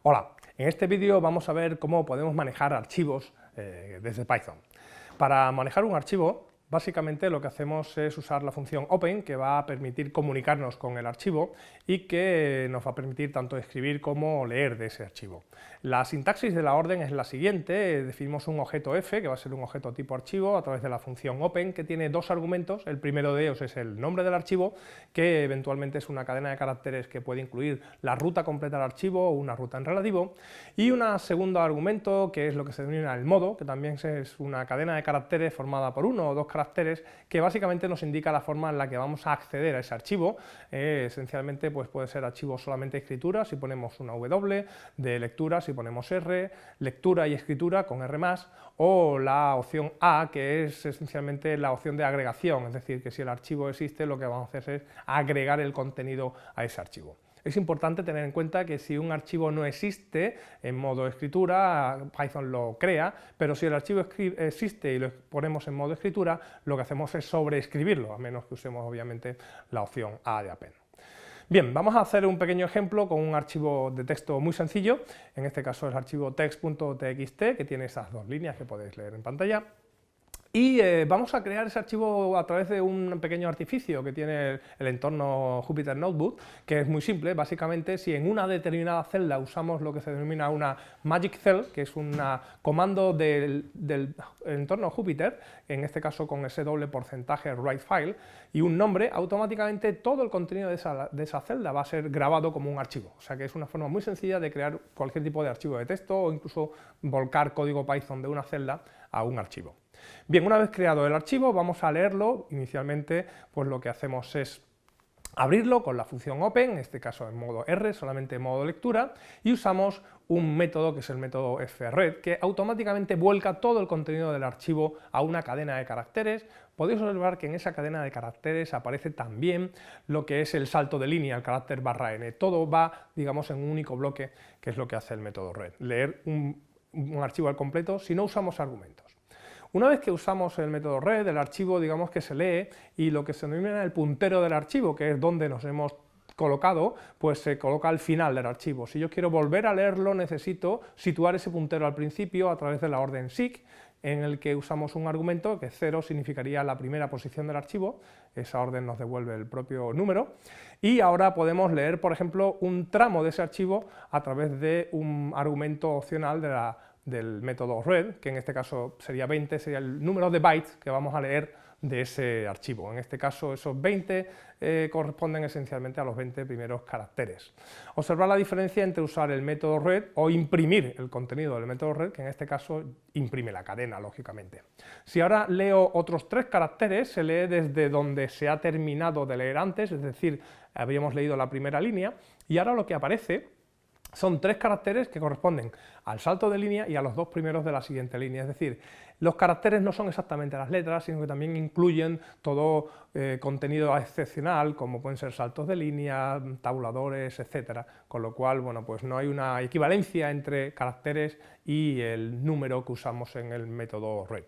Hola, en este vídeo vamos a ver cómo podemos manejar archivos desde Python. Para manejar un archivo, básicamente lo que hacemos es usar la función open, que va a permitir comunicarnos con el archivo y que nos va a permitir tanto escribir como leer de ese archivo. La sintaxis de la orden es la siguiente: definimos un objeto f, que va a ser un objeto tipo archivo, a través de la función open, que tiene dos argumentos. El primero de ellos es el nombre del archivo, que eventualmente es una cadena de caracteres que puede incluir la ruta completa del archivo o una ruta en relativo, y un segundo argumento, que es lo que se denomina el modo, que también es una cadena de caracteres formada por uno o dos caracteres, que básicamente nos indica la forma en la que vamos a acceder a ese archivo. Esencialmente pues puede ser archivo solamente escritura, si ponemos una W, de lectura, si ponemos R, lectura y escritura con R+, o la opción A, que es esencialmente la opción de agregación, es decir, que si el archivo existe, lo que vamos a hacer es agregar el contenido a ese archivo. Es importante tener en cuenta que si un archivo no existe en modo escritura, Python lo crea, pero si el archivo existe y lo ponemos en modo escritura, lo que hacemos es sobreescribirlo, a menos que usemos obviamente la opción A de append. Bien, vamos a hacer un pequeño ejemplo con un archivo de texto muy sencillo. En este caso es el archivo text.txt, que tiene esas dos líneas que podéis leer en pantalla. Y vamos a crear ese archivo a través de un pequeño artificio que tiene el entorno Jupyter Notebook, que es muy simple. Básicamente, si en una determinada celda usamos lo que se denomina una magic cell, que es un comando del entorno Jupyter, en este caso con ese doble porcentaje write file, y un nombre, automáticamente todo el contenido de esa celda va a ser grabado como un archivo. O sea que es una forma muy sencilla de crear cualquier tipo de archivo de texto o incluso volcar código Python de una celda a un archivo. Bien, una vez creado el archivo, vamos a leerlo. Inicialmente, pues lo que hacemos es abrirlo con la función open, en este caso en modo R, solamente en modo lectura, y usamos un método que es el método fread, que automáticamente vuelca todo el contenido del archivo a una cadena de caracteres. Podéis observar que en esa cadena de caracteres aparece también lo que es el salto de línea, el carácter /n. Todo va, digamos, en un único bloque, que es lo que hace el método read, leer un archivo al completo si no usamos argumentos. Una vez que usamos el método read, el archivo, digamos que se lee, y lo que se denomina el puntero del archivo, que es donde nos hemos colocado, pues se coloca al final del archivo. Si yo quiero volver a leerlo, necesito situar ese puntero al principio a través de la orden seek, en el que usamos un argumento que 0 significaría la primera posición del archivo. Esa orden nos devuelve el propio número, y ahora podemos leer, por ejemplo, un tramo de ese archivo a través de un argumento opcional del método read, que en este caso sería 20, sería el número de bytes que vamos a leer de ese archivo. En este caso esos 20 corresponden esencialmente a los 20 primeros caracteres. Observar la diferencia entre usar el método read o imprimir el contenido del método read, que en este caso imprime la cadena, lógicamente. Si ahora leo otros 3 caracteres, se lee desde donde se ha terminado de leer antes, es decir, habíamos leído la primera línea, y ahora lo que aparece son 3 caracteres que corresponden al salto de línea y a los 2 primeros de la siguiente línea. Es decir, los caracteres no son exactamente las letras, sino que también incluyen todo contenido excepcional, como pueden ser saltos de línea, tabuladores, etcétera. Con lo cual, bueno, pues no hay una equivalencia entre caracteres y el número que usamos en el método read.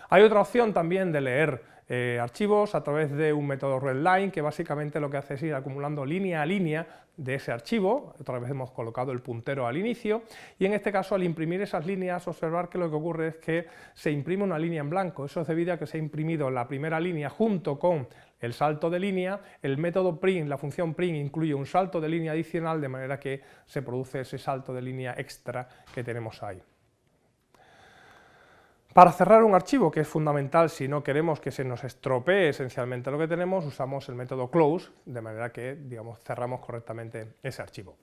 Hay otra opción también de leer archivos a través de un método readline, que básicamente lo que hace es ir acumulando línea a línea de ese archivo. Otra vez hemos colocado el puntero al inicio, y en este caso, al imprimir esas líneas, observar que lo que ocurre es que se imprime una línea en blanco. Eso es debido a que se ha imprimido la primera línea junto con el salto de línea. El método print, la función print, incluye un salto de línea adicional, de manera que se produce ese salto de línea extra que tenemos ahí. Para cerrar un archivo, que es fundamental si no queremos que se nos estropee esencialmente lo que tenemos, usamos el método close, de manera que, digamos, cerramos correctamente ese archivo.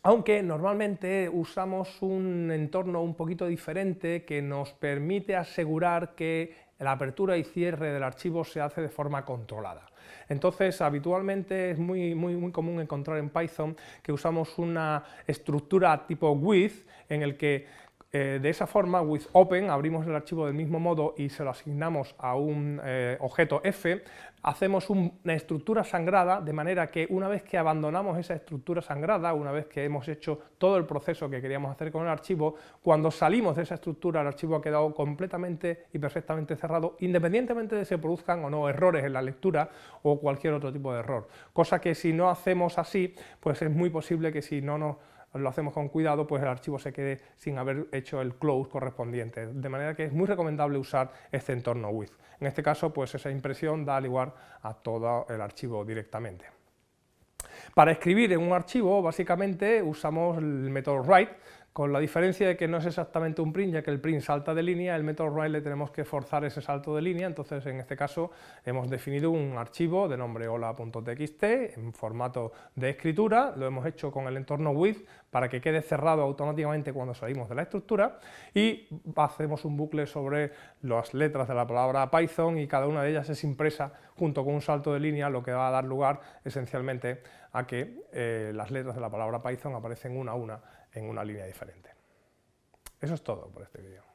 Aunque normalmente usamos un entorno un poquito diferente que nos permite asegurar que la apertura y cierre del archivo se hace de forma controlada. Entonces, habitualmente es muy común encontrar en Python que usamos una estructura tipo with, en el que de esa forma, with open, abrimos el archivo del mismo modo y se lo asignamos a un objeto f, hacemos una estructura sangrada, de manera que una vez que abandonamos esa estructura sangrada, una vez que hemos hecho todo el proceso que queríamos hacer con el archivo, cuando salimos de esa estructura, el archivo ha quedado completamente y perfectamente cerrado, independientemente de que se produzcan o no errores en la lectura o cualquier otro tipo de error. Cosa que si no hacemos así, pues es muy posible que si no nos lo hacemos con cuidado, pues el archivo se quede sin haber hecho el close correspondiente, de manera que es muy recomendable usar este entorno with. En este caso, pues esa impresión da lugar a todo el archivo directamente. Para escribir en un archivo, básicamente usamos el método write, con la diferencia de que no es exactamente un print, ya que el print salta de línea, el método write le tenemos que forzar ese salto de línea. Entonces en este caso hemos definido un archivo de nombre hola.txt en formato de escritura, lo hemos hecho con el entorno with para que quede cerrado automáticamente cuando salimos de la estructura, y hacemos un bucle sobre las letras de la palabra Python y cada una de ellas es impresa junto con un salto de línea, lo que va a dar lugar esencialmente a que las letras de la palabra Python aparecen una a una en una línea diferente. Eso es todo por este vídeo.